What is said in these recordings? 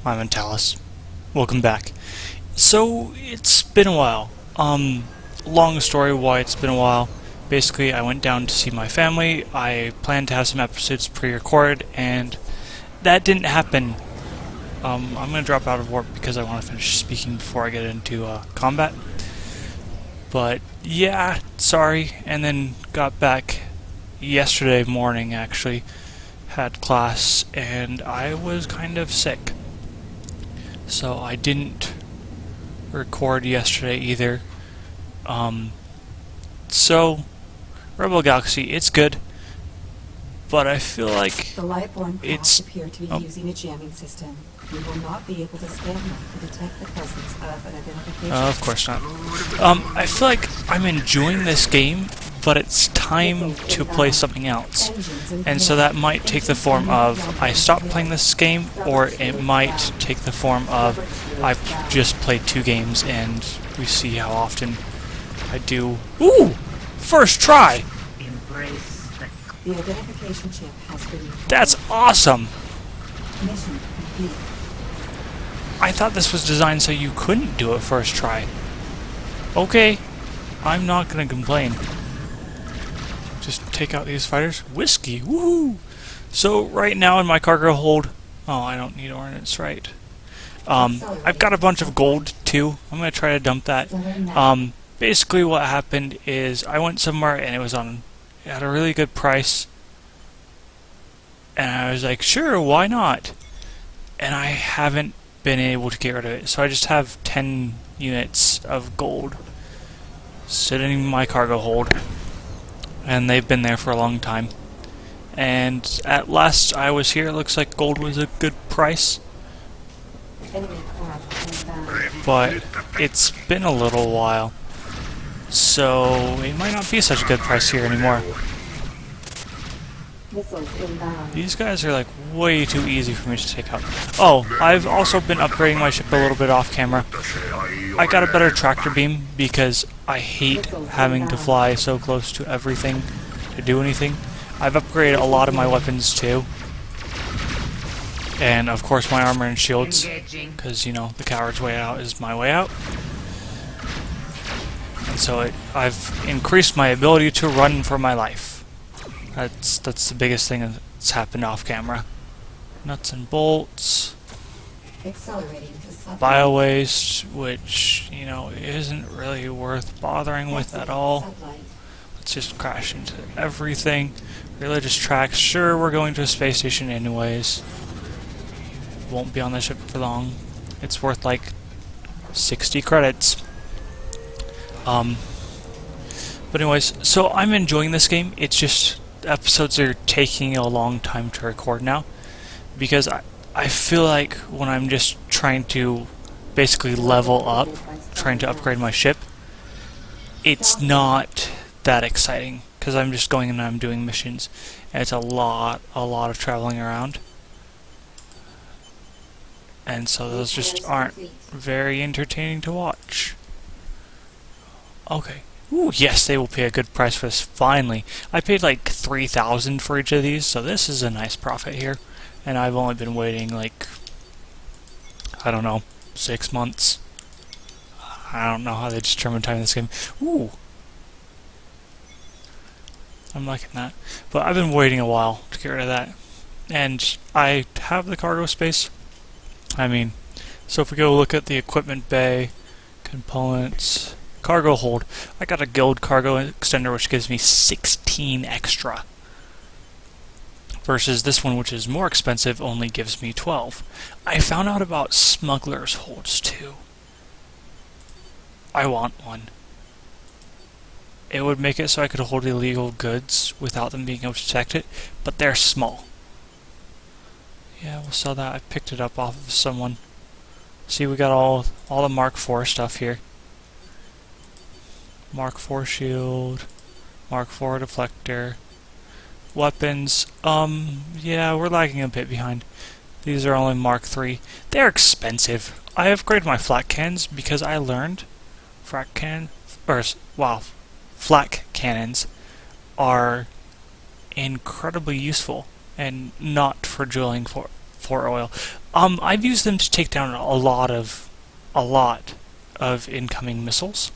I'm Antalous. Welcome back. So, it's been a while. Long story why it's been a while. Basically, I went down to see my family. I planned to have some episodes pre-recorded, and that didn't happen. I'm gonna drop out of work because I want to finish speaking before I get into combat. But, yeah, sorry. And then got back yesterday morning, actually. Had class, and I was kind of sick. So I didn't record yesterday either. So Rebel Galaxy, it's good, but I feel like The Lightborn it's. craft appear to be using a jamming system. You will not be able to scan them to detect the presence of an identification. Of course not. I feel like I'm enjoying this game, but it's time to play something else. And so that might take the form of I stop playing this game, or it might take the form of I just played 2 games and we see how often I do. Ooh! First try! The identification chip has been recovered. That's awesome! Mission complete. I thought this was designed so you couldn't do it first try. Okay, I'm not gonna complain. Just take out these fighters. Whiskey, woohoo! So right now in my cargo hold, oh, I don't need ordnance, right? I've got a bunch of gold too. I'm gonna try to dump that. Basically what happened is I went somewhere and it had a really good price, and I was like, sure, why not? And I haven't been able to get rid of it, so I just have 10 units of gold sitting in my cargo hold, and they've been there for a long time. And at last I was here, it looks like gold was a good price, Enemy craft inbound. but it's been a little while, so it might not be such a good price here anymore. Missiles inbound. These guys are like way too easy for me to take out. Oh, I've also been upgrading my ship a little bit off camera. I got a better tractor beam because I hate having to fly so close to everything to do anything. I've upgraded a lot of my weapons too. And of course my armor and shields, because you know, the coward's way out is my way out. And so I've increased my ability to run for my life. That's the biggest thing that's happened off camera. Nuts and bolts, Accelerating to submarine. bio-waste, which, you know, isn't really worth bothering with at all. Sublight. Let's just crash into everything. Religious tracks, sure, we're going to a space station anyways. Won't be on the ship for long. It's worth like 60 credits. But anyways, so I'm enjoying this game. It's just episodes are taking a long time to record now, because I feel like when I'm just trying to basically level up, trying to upgrade my ship, it's not that exciting, because I'm just going and I'm doing missions, and it's a lot of traveling around, and so those just aren't very entertaining to watch. Okay. Ooh, yes, they will pay a good price for this, finally. I paid like 3,000 for each of these, so this is a nice profit here. And I've only been waiting like, I don't know, 6 months. I don't know how they determine time in this game. Ooh. I'm liking that. But I've been waiting a while to get rid of that. And I have the cargo space. I mean, so if we go look at the equipment bay, components, cargo hold, I got a guild cargo extender which gives me 16 extra. Versus this one, which is more expensive, only gives me 12. I found out about smugglers' holds too. I want one. It would make it so I could hold illegal goods without them being able to detect it, but they're small. Yeah, we'll sell that. I picked it up off of someone. See, we got all the Mark IV stuff here. Mark IV shield, Mark IV deflector, weapons. Yeah, we're lagging a bit behind. These are only Mark III. They're expensive. I upgraded my flak cannons because I learned flak cannons are incredibly useful and not for drilling for oil. I've used them to take down a lot of incoming missiles,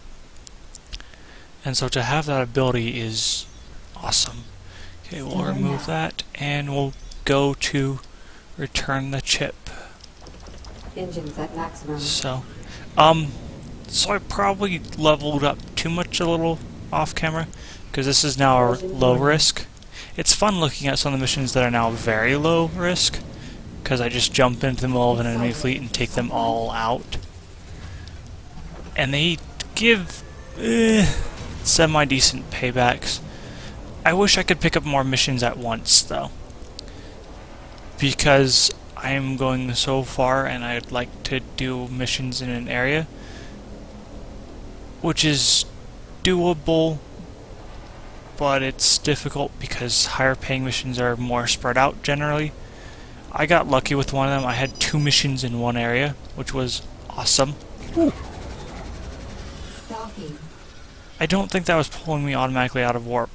and so to have that ability is awesome. Okay, we'll remove that, and we'll go to return the chip. Engines at maximum. So I probably leveled up too much a little off camera, because this is now a low risk. It's fun looking at some of the missions that are now very low risk, because I just jump into the middle of an enemy fleet and take them all out. And they give semi-decent paybacks. I wish I could pick up more missions at once, though, because I am going so far and I'd like to do missions in an area, which is doable, but it's difficult because higher paying missions are more spread out generally. I got lucky with one of them. I had 2 missions in one area, which was awesome. Ooh. I don't think that was pulling me automatically out of warp.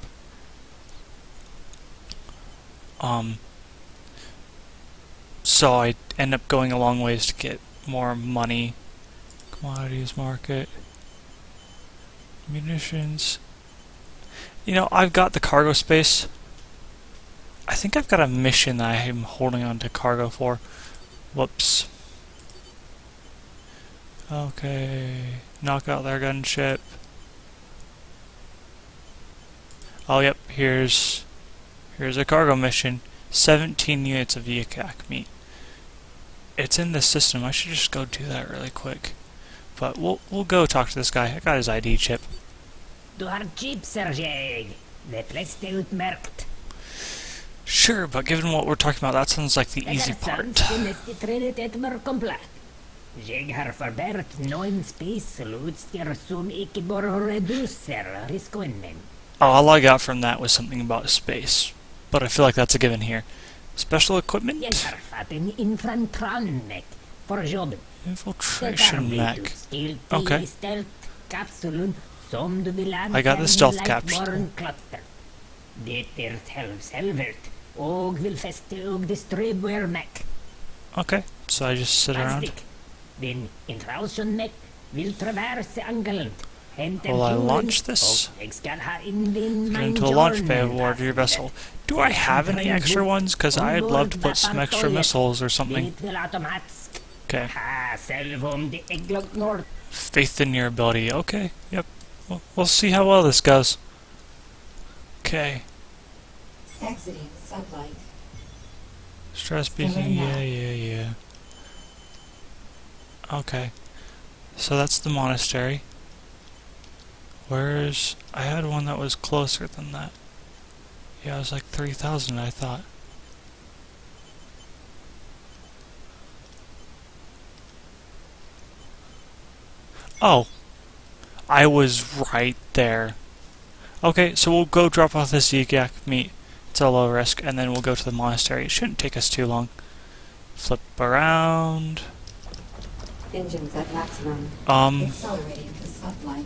So I end up going a long ways to get more money. Commodities market. Munitions. You know, I've got the cargo space. I think I've got a mission that I am holding on to cargo for. Whoops. Okay. Knock out their gunship. Oh, yep. Here's a cargo mission. 17 units of Yakak meat. It's in the system. I should just go do that really quick. But we'll go talk to this guy. I got his ID chip. Du har chip, Sergej. De fleste utmärkt. Sure, but given what we're talking about, that sounds like the easy part. Jeg har forbedret noen space-utstyr som ikke bare reduserer risikoen. All I got from that was something about space, but I feel like that's a given here. Special equipment? Jeg har fått en infiltran-mech for jobben. Infiltration mech. Okay. I got the stealth capsule. Det selvert, og vil feste og distribuere mech. Okay, so I just sit around. Den intrusion-mech vil traverse angelen. Will I launch this? Get into a launch bay aboard your vessel. Do I have any extra ones? Because I'd love to put some extra missiles or something. Okay. Faith in your ability. Okay, yep. We'll see how well this goes. Okay. Exiting sublight. Stress speaking, yeah. Okay. So that's the monastery. Where's... I had one that was closer than that. Yeah, it was like 3,000, I thought. Oh. I was right there. Okay, so we'll go drop off this Yak meat. It's a low risk, and then we'll go to the monastery. It shouldn't take us too long. Flip around. Engines at maximum. Accelerating to sublight.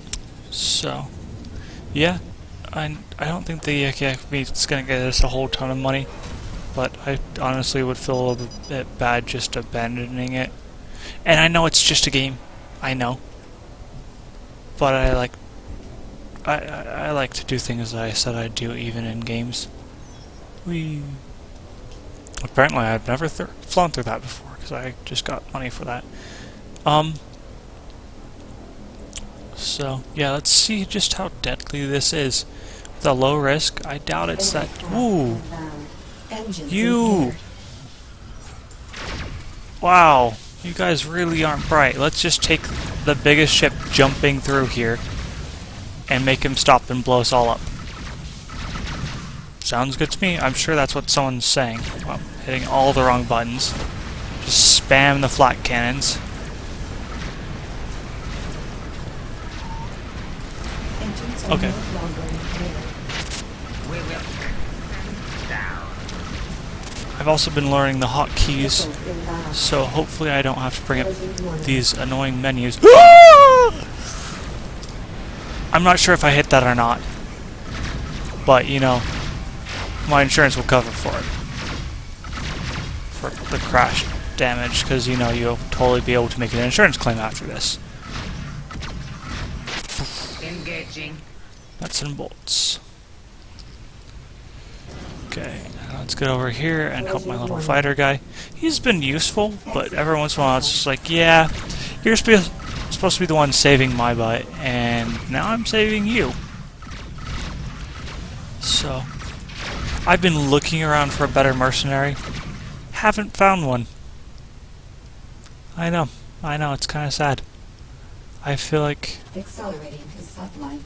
So, yeah, I don't think the Yak meat's gonna get us a whole ton of money, but I honestly would feel a little bit bad just abandoning it. And I know it's just a game, I know, but I like to do things that I said I'd do even in games. Apparently I've never flown through that before because I just got money for that. So, yeah, let's see just how deadly this is. With a low risk, I doubt it's that... Ooh! You! Wow, you guys really aren't bright. Let's just take the biggest ship jumping through here and make him stop and blow us all up. Sounds good to me. I'm sure that's what someone's saying. Wow, hitting all the wrong buttons. Just spam the flak cannons. Okay. I've also been learning the hotkeys, so hopefully I don't have to bring up these annoying menus. I'm not sure if I hit that or not, but you know, my insurance will cover for it. for the crash damage, because, you know, you'll totally be able to make an insurance claim after this. Engaging. Nuts and bolts. Okay, let's get over here and help my little fighter guy. He's been useful, but every once in a while it's just like, yeah, you're supposed to be the one saving my butt, and now I'm saving you. So, I've been looking around for a better mercenary. Haven't found one. I know, it's kind of sad. I feel like, Accelerating to sublight.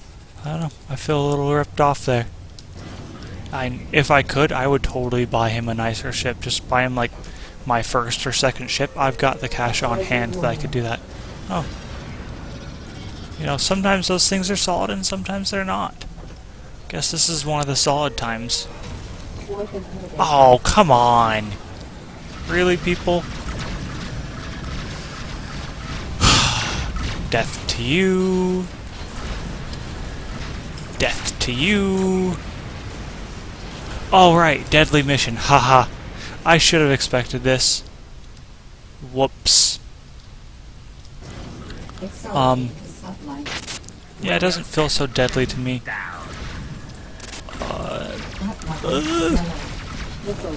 I don't know, I feel a little ripped off there. If I could, I would totally buy him a nicer ship. Just buy him, like, my first or second ship. I've got the cash on hand that I could do that. Oh. You know, sometimes those things are solid and sometimes they're not. Guess this is one of the solid times. Oh, come on. Really, people? Death to you. Death to you. Oh, right. Deadly mission. Haha. I should have expected this. Whoops. Yeah, it doesn't feel so deadly to me.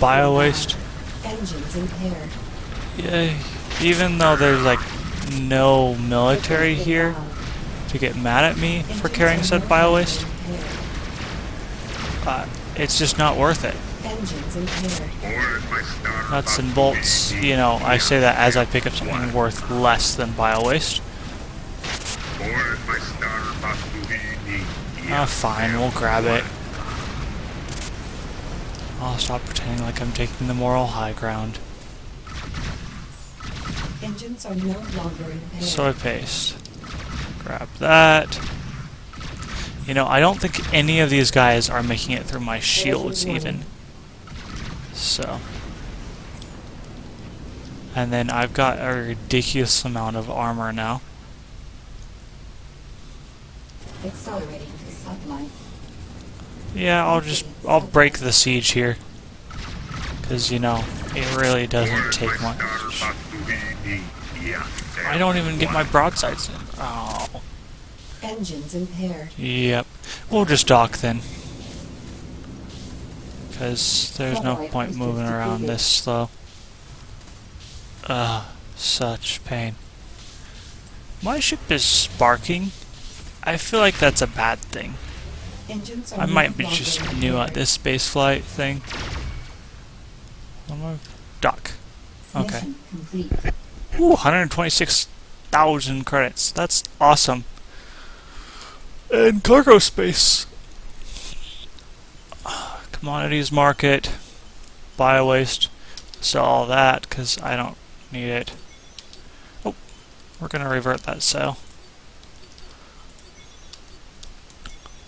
Bio-waste. Engines impaired. Yeah, even though there's, like, no military here to get mad at me for carrying said bio-waste, it's just not worth it. Engines impaired. Nuts and bolts, you know, I say that as I pick up something worth less than bio-waste. Ah, fine, we'll grab it. I'll stop pretending like I'm taking the moral high ground. Engines are no longer impaired. Soy paste. Grab that. You know, I don't think any of these guys are making it through my shields even. So. And then I've got a ridiculous amount of armor now. Accelerating to sublight. Yeah, I'll break the siege here. Because, you know, it really doesn't take much. I don't even get my broadsides in. Oh. Engines impaired. Yep. We'll just dock then. Because there's no point moving around this slow. Such pain. My ship is sparking. I feel like that's a bad thing. Engines are I no might be longer just impaired. new at this spaceflight thing. Dock. Okay. Mission complete. Ooh, 126,000 credits. That's awesome. And cargo space. Commodities market. Bio-waste. Sell all that, because I don't need it. Oh, we're going to revert that sale.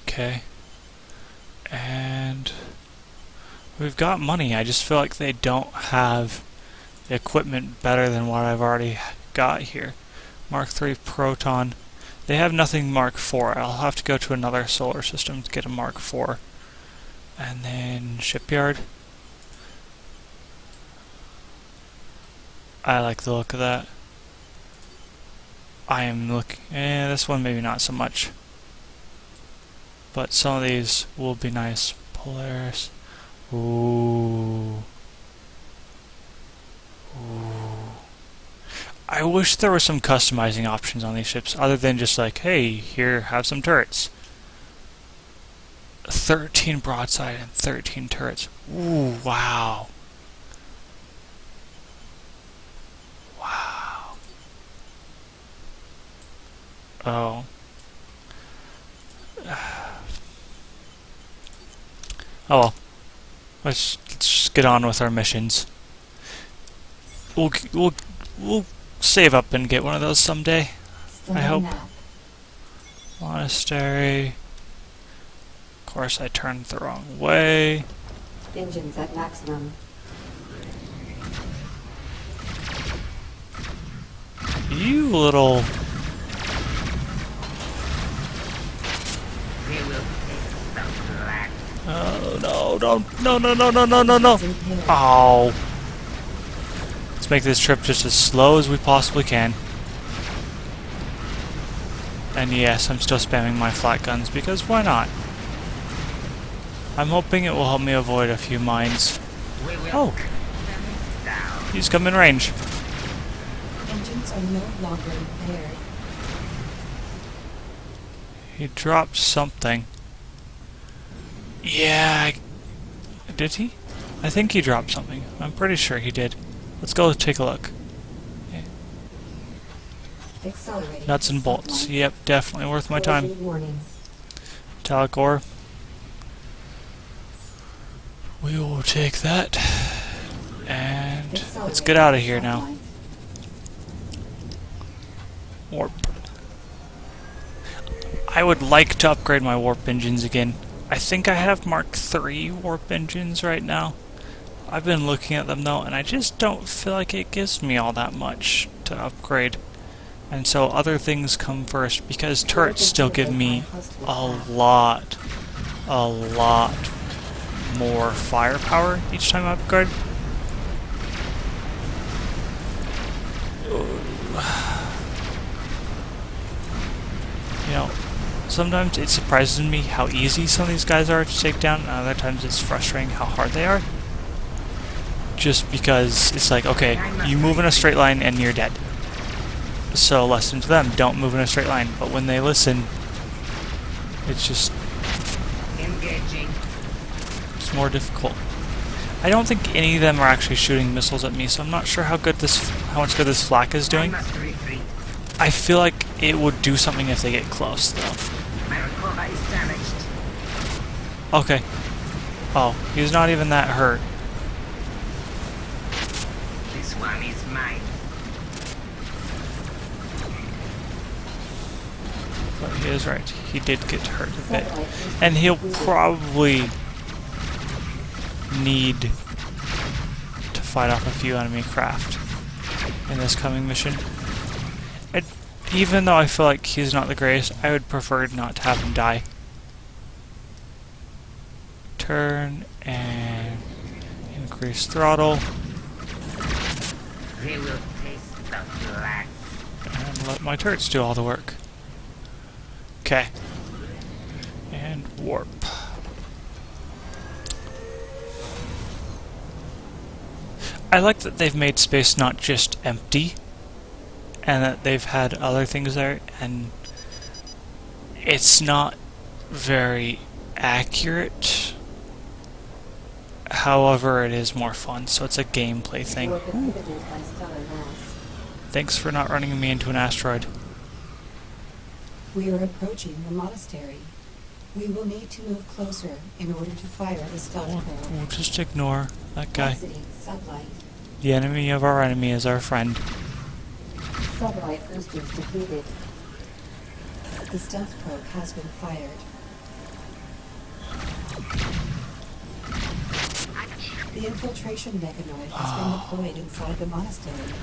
Okay. And we've got money. I just feel like they don't have equipment better than what I've already got here. Mark III Proton. They have nothing Mark IV. I'll have to go to another solar system to get a Mark IV. And then shipyard. I like the look of that. I am looking. This one maybe not so much. But some of these will be nice. Polaris. Ooh. Ooh. I wish there were some customizing options on these ships other than just like, hey, here, have some turrets. 13 broadside and 13 turrets. Ooh, wow. Wow. Oh. Oh well. Let's just get on with our missions. We'll save up and get one of those someday. I hope. Map. Monastery. Of course, I turned the wrong way. Engines at maximum. You little. They will taste the blood. Oh no! No! No! No! No! No! No! No! Engines impaired. Oh. Let's make this trip just as slow as we possibly can. And yes, I'm still spamming my flat guns, because why not? I'm hoping it will help me avoid a few mines. Oh! He's come in range. Engines are no longer impaired. He dropped something. Yeah, did he? I think he dropped something. I'm pretty sure he did. Let's go take a look. Accelerating. Nuts and bolts. Yep, definitely worth my time. Warning. Metallic ore. We will take that. And let's get out of here now. Warp. I would like to upgrade my warp engines again. I think I have Mark III warp engines right now. I've been looking at them though, and I just don't feel like it gives me all that much to upgrade. And so other things come first, because turrets still give me a lot more firepower each time I upgrade. You know, sometimes it surprises me how easy some of these guys are to take down, and other times it's frustrating how hard they are. Just because it's like, okay, you move in a straight line and you're dead. So lesson to them, don't move in a straight line. But when they listen, it's just... Engaging. it's more difficult. I don't think any of them are actually shooting missiles at me, so I'm not sure how much good this flak is doing. I feel like it would do something if they get close, though. My recorder is damaged. Okay. Oh, he's not even that hurt. This one is mine. But he is right. He did get hurt a bit. And he'll probably need to fight off a few enemy craft in this coming mission. Even though I feel like he's not the greatest, I would prefer not to have him die. Turn and increase throttle. They will taste the black. And let my turrets do all the work. Okay. And warp. I like that they've made space not just empty, and that they've had other things there, and it's not very accurate. However, it is more fun, so it's a gameplay thing. Thanks for not running me into an asteroid. We are approaching the monastery. We will need to move closer in order to fire the stealth probe. We'll just ignore that guy. Exiting sublight. The enemy of our enemy is our friend. Sublight boosters depleted. The stealth probe has been fired. The infiltration mechanoid has been deployed inside the monastery.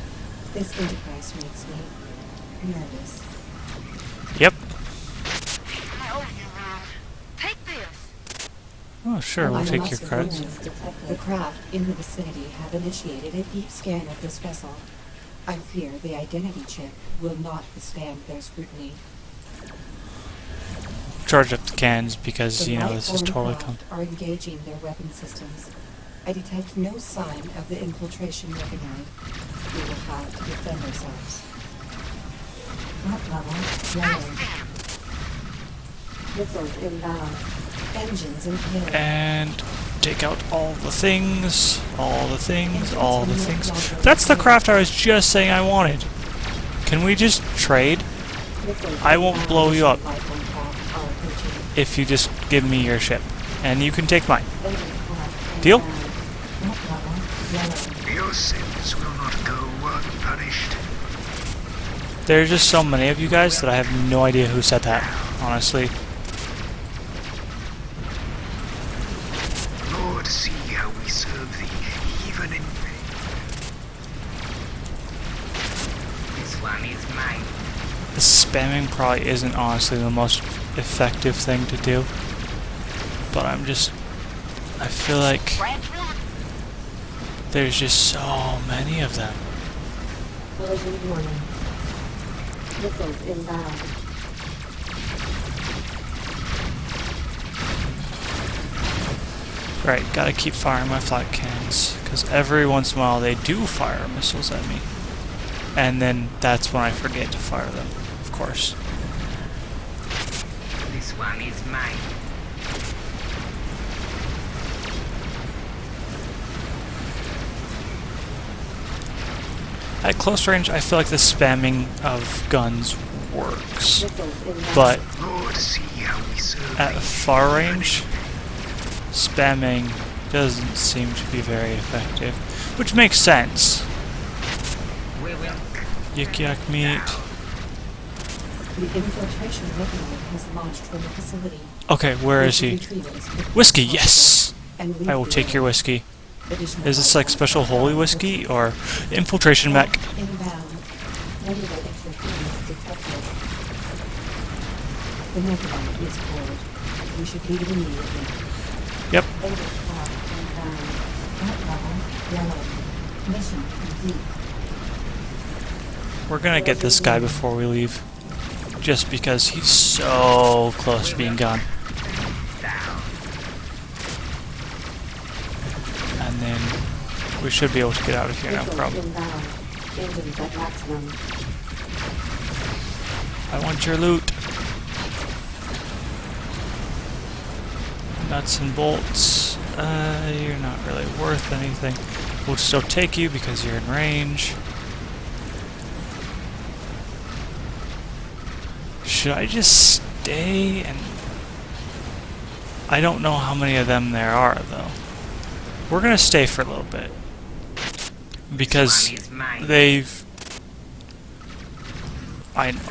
This enterprise makes me nervous. Yep. Take this. Oh, sure, we'll take your credits. The craft in the vicinity have initiated a deep scan of this vessel. I fear the identity chip will not withstand their scrutiny. Charge up the cans because, The you know, light this is form totally craft are engaging their weapon systems. I detect no sign of the infiltration mechanoid. We will have to defend ourselves. What level? Yellow. Missiles inbound. Engines impaired. And take out all the things, all the things, all the things. That's the craft I was just saying I wanted. Can we just trade? I won't blow you up if you just give me your ship. And you can take mine. Deal? Your sins will not go unpunished. There's just so many of you guys that I have no idea who said that, honestly. Lord, see how we serve thee, even in pain. This one is mine. The spamming probably isn't honestly the most effective thing to do. But I feel like there's just so many of them. Collision warning. Missiles inbound. Right, gotta keep firing my flight cannons, because every once in a while they do fire missiles at me. And then that's when I forget to fire them, of course. This one is mine. At close range, I feel like the spamming of guns works. Missiles inbound. But Oh, to see how we serve at the far range, spamming doesn't seem to be very effective. Which makes sense. We will Yuck yuck meat. The infiltration weaponry has launched from the facility. Okay, where is he? Retrieve it as quickly Whiskey, as yes! possible and leave I will the take your area. whiskey. Additional Is this like special holy whiskey or infiltration mech? Inbound. Nebula interference detected. The nebula is forward. We should leave it immediately. Yep. Overclock inbound. At level, yellow. Mission complete. We're gonna get this guy before we leave. Just because he's so close to being gone. down. And then we should be able to get out of here, no Missiles problem. inbound. Engines at maximum. I want your loot. Nuts and bolts. You're not really worth anything. We'll still take you because you're in range. Should I just stay and... I don't know how many of them there are, though. We're gonna stay for a little bit. Because This one is mine. they've...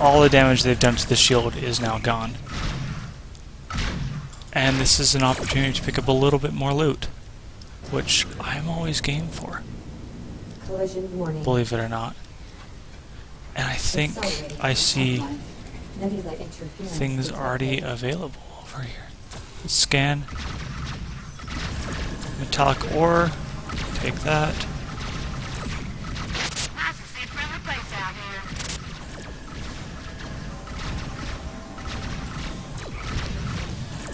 all the damage they've done to the shield is now gone. And this is an opportunity to pick up a little bit more loot. Which I'm always game for, Collision warning. believe it or not. And I think Accelerating I see pipeline. Nebula interference things detected. already available over here. Scan. Metallic ore. Take that. Nice to see a friendly place out here.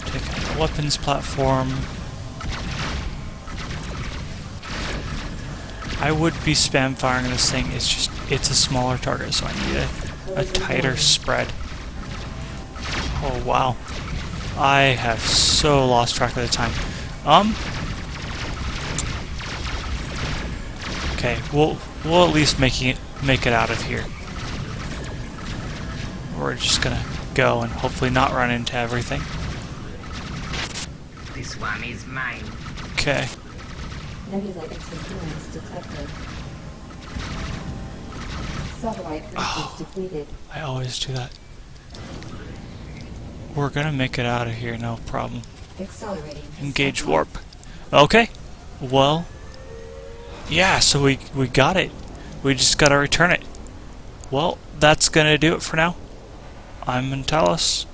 Take out the weapons platform. I would be spam firing this thing. It's just, it's a smaller target, so I need a tighter spread. Oh wow. I have so lost track of the time. Okay, we'll at least make it out of here. We're just gonna go and hopefully not run into everything. This one is mine. Okay. Nebula interference detected. Satellite resource depleted. I always do that. We're gonna make it out of here, no problem. Accelerating. Engage warp. Okay. Well, yeah, so we got it. We just gotta return it. Well, that's gonna do it for now. I'm Antalous.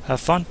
Have fun.